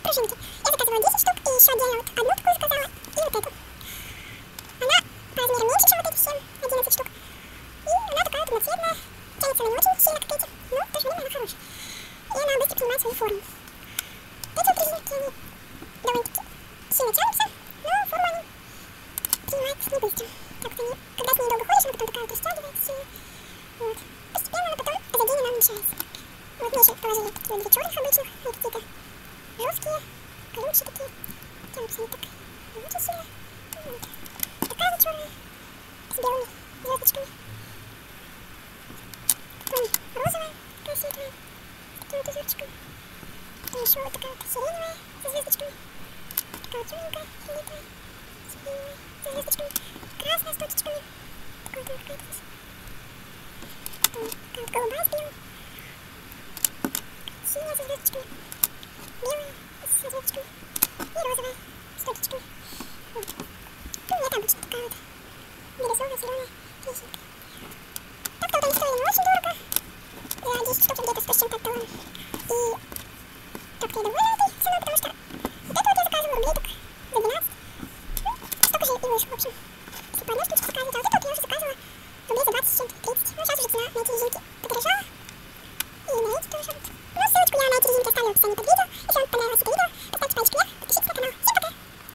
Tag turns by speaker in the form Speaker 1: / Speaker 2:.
Speaker 1: пружинки. Я заказывала 10 штук, и еще отдельно вот одну такую заказала, и вот эту. Она по размеру меньше, чем вот эти все, 11 штук. И она такая одноцветная, тянется она не очень сильно, как эти, но в то же время она хорошая. И она быстро принимает свою форму. Эти вот резинки, они довольно-таки сильно тянутся, но форму они принимают не быстро. Так вот они, когда с ней долго ходишь, она потом такая вот растягивается сильно. Вот. Постепенно она потом азогения нам уменьшается. Вот мне еще положили такие вот 2 черных обычных, они какие-то жесткие, колючие такие. Тянутся они так не очень сильно. Вот. Такая вот черная, с белыми звездочками. Потом розовая, такая светлая, с таким вот узорчиком. И еще вот такая вот сиреневая, со звездочками. Такая вот темненькая, фиолетовая, сиреневая, со звездочками. Красная с точечками. Такая вот какая-то здесь. Потом такая вот голубая с белым. Синяя со звездочками. Белая со звездочками. И розовая с точечками. Вот. Ну, это обычно такая вот бирюзовая, зеленая резинка. Так-то вот они стоили не очень дорого. За 10 штук где-то 100 с чем-то отталон. И так-то я довольна этой ценой, потому что